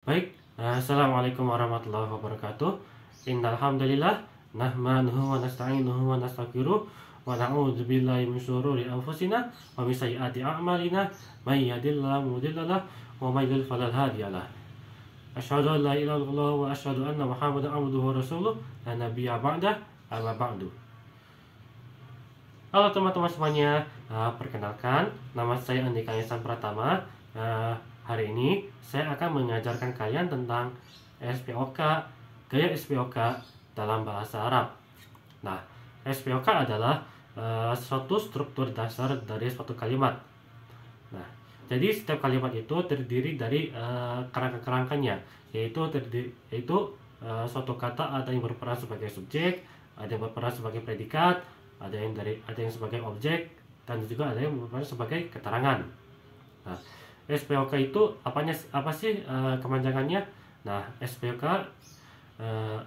Baik, Assalamualaikum warahmatullahi wabarakatuh. Innal hamdalillah nahmaduhu wa nasta'inuhu wa nastaghfiruh wa na'udzu billahi min syururi anfusina wa min sayyiati a'malina may yahdihillahu mudhillalah wa may yudhlil fala hadiyalah. Asyhadu an la ilaha illallah wa asyhadu anna Muhammadan abduhu wa rasuluh la nabiyya ba'dah amma ba'du. Halo teman-teman semuanya, perkenalkan nama saya Andika Ihsan Pratama. Hari ini saya akan mengajarkan kalian tentang SPOK, gaya SPOK dalam bahasa Arab. Nah, SPOK adalah suatu struktur dasar dari suatu kalimat. Nah, jadi setiap kalimat itu terdiri dari kerangka-kerangkanya, yaitu suatu kata ada yang berperan sebagai subjek, ada yang berperan sebagai predikat, ada yang sebagai objek, dan juga ada yang berperan sebagai keterangan. Nah, SPOK itu apa sih kepanjangannya? Nah, SPOK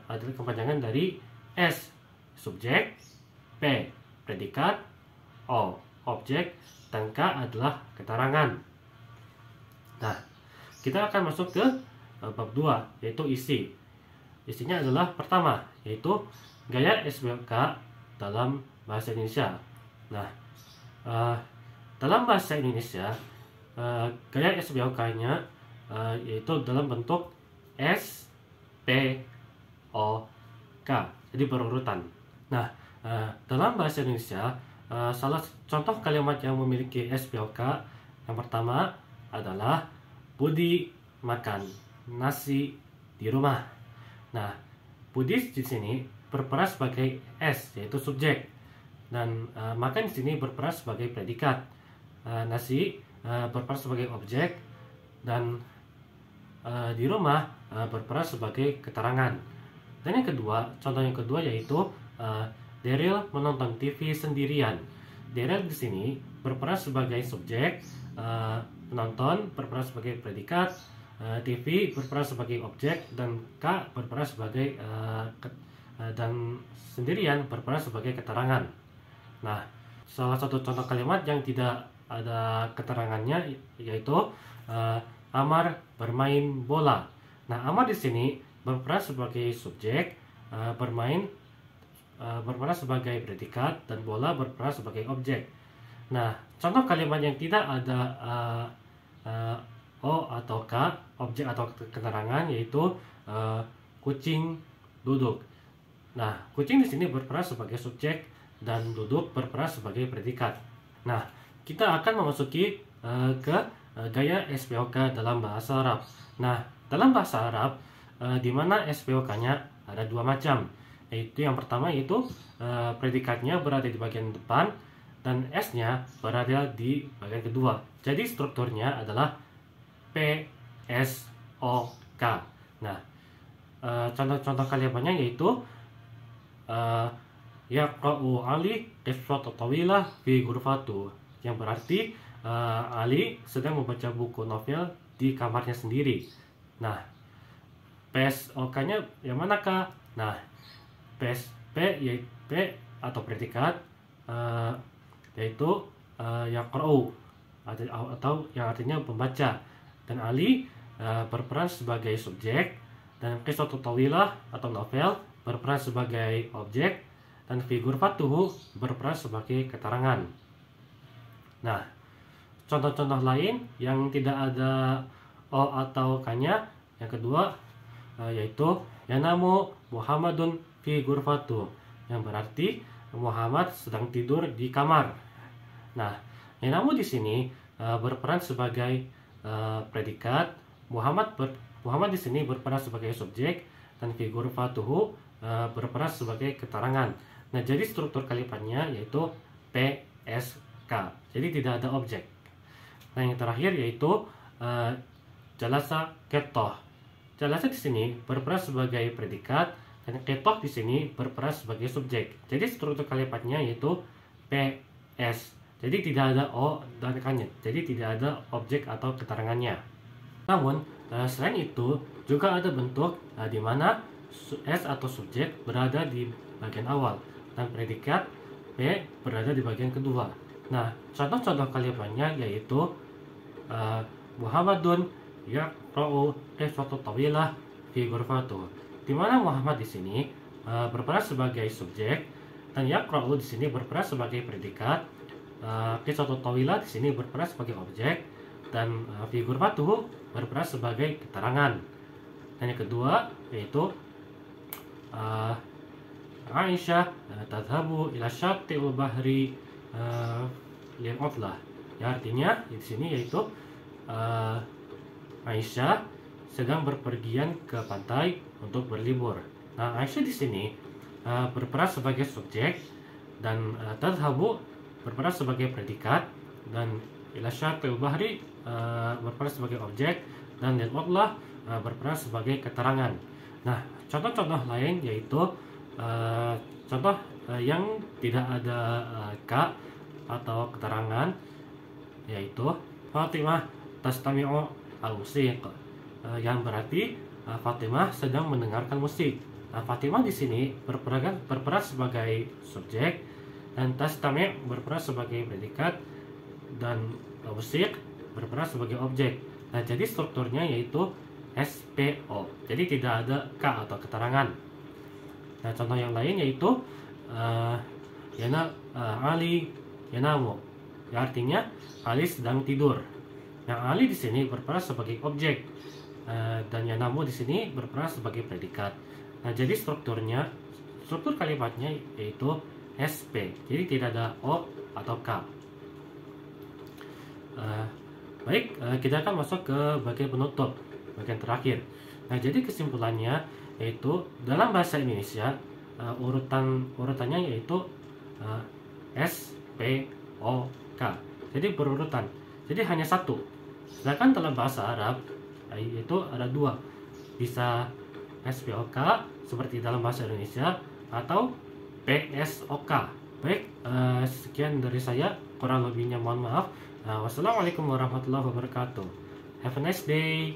adalah kepanjangan dari S subjek, P predikat, O objek, dan K adalah keterangan. Nah, kita akan masuk ke bab 2, yaitu isi. Isinya adalah pertama, yaitu gaya SPOK dalam bahasa Indonesia. Nah, dalam bahasa Indonesia gaya SPOK-nya yaitu dalam bentuk S, P, O, K, jadi berurutan. Nah, dalam bahasa Indonesia salah contoh kalimat yang memiliki SPOK yang pertama adalah Budi makan nasi di rumah. Nah, Budi di sini berperan sebagai S, yaitu subjek, dan makan di sini berperan sebagai predikat. Nasi berperan sebagai objek, dan di rumah berperan sebagai keterangan. Dan yang kedua, contoh yang kedua yaitu Daryl menonton TV sendirian. Daryl di sini berperan sebagai subjek, penonton berperan sebagai predikat, TV berperan sebagai objek, dan K berperan sebagai dan sendirian berperan sebagai keterangan. Nah, salah satu contoh kalimat yang tidak ada keterangannya yaitu Amar bermain bola. Nah, Amar di sini berperan sebagai subjek, bermain berperan sebagai predikat, dan bola berperan sebagai objek. Nah, contoh kalimat yang tidak ada O atau K, objek atau keterangan, yaitu kucing duduk. Nah, kucing di sini berperan sebagai subjek dan duduk berperan sebagai predikat. Nah, kita akan memasuki ke gaya SPOK dalam bahasa Arab. Nah, dalam bahasa Arab di mana SPOK-nya ada dua macam, yaitu yang pertama yaitu predikatnya berada di bagian depan dan S-nya berada di bagian kedua. Jadi strukturnya adalah P, S, O, K. Nah, contoh-contoh kalimatnya yaitu Yaqra'u Ali qissata tawilah fi ghurfatu, yang berarti Ali sedang membaca buku novel di kamarnya sendiri. Nah, PSOK-nya yang manakah? Nah, PSP yaitu P atau predikat, yaitu Yaqra'u atau yang artinya pembaca, dan Ali berperan sebagai subjek, dan qissatu tawilah atau novel berperan sebagai objek, dan fi ghurfatuhu berperan sebagai keterangan. Nah, contoh-contoh lain yang tidak ada O atau K-nya, yang kedua yaitu yanamu Muhammadun fi ghurfatu, yang berarti Muhammad sedang tidur di kamar. Nah, yanamu di sini berperan sebagai predikat, Muhammad di sini berperan sebagai subjek, dan fi ghurfatuhu berperan sebagai keterangan. Nah, jadi struktur kalimatnya yaitu P, S, K. Jadi tidak ada objek. Nah, yang terakhir yaitu jalasa ketoh. Jalasa di sini berperan sebagai predikat, dan ketoh di sini berperan sebagai subjek. Jadi struktur kalimatnya yaitu P, S. Jadi tidak ada O dan K-nya. Jadi tidak ada objek atau keterangannya. Namun selain itu juga ada bentuk di mana S atau subjek berada di bagian awal dan predikat P berada di bagian kedua. Nah, contoh-contoh kalimatnya yaitu Muhammadun yaqra'u qissatan tawilah fi ghurfatuh. Di mana Muhammad di sini berperan sebagai subjek dan yaqra'u di sini berperan sebagai predikat. Qissatan tawilah di sini berperan sebagai objek dan fi ghurfatuh berperan sebagai keterangan. Dan yang kedua yaitu Aisyah tadhabu ila syatti'il bahri li'utlah. Ya, artinya di sini yaitu Aisyah sedang berpergian ke pantai untuk berlibur. Nah, Aisyah di sini berperan sebagai subjek dan tadhabu berperan sebagai predikat dan ila syatti'il bahri berperan sebagai objek dan li'utlah berperan sebagai keterangan. Nah, contoh-contoh lain yaitu contoh yang tidak ada ka atau keterangan yaitu Fatimah tastami'u al-musiq, yang berarti Fatimah sedang mendengarkan musik. Nah, Fatimah di sini berperan sebagai subjek dan tastami' berperan sebagai predikat dan musiq berperan sebagai objek. Nah, jadi strukturnya yaitu SPO. Jadi tidak ada K atau keterangan. Nah, contoh yang lain yaitu Ali yanamu. Ya, artinya Ali sedang tidur. Yang Ali di sini berperan sebagai objek dan yanamu di sini berperan sebagai predikat. Nah, jadi struktur kalimatnya yaitu SP. Jadi tidak ada O atau K. Baik, kita akan masuk ke bagian penutup, bagian terakhir. Nah, jadi kesimpulannya yaitu dalam bahasa Indonesia urutannya yaitu S, P, O, K. Jadi berurutan. Jadi hanya satu. Sedangkan dalam bahasa Arab yaitu ada dua. Bisa S, P, O, K seperti dalam bahasa Indonesia atau P, S, O, K. Baik, sekian dari saya. Kurang lebihnya mohon maaf. Wassalamualaikum warahmatullahi wabarakatuh. Have a nice day.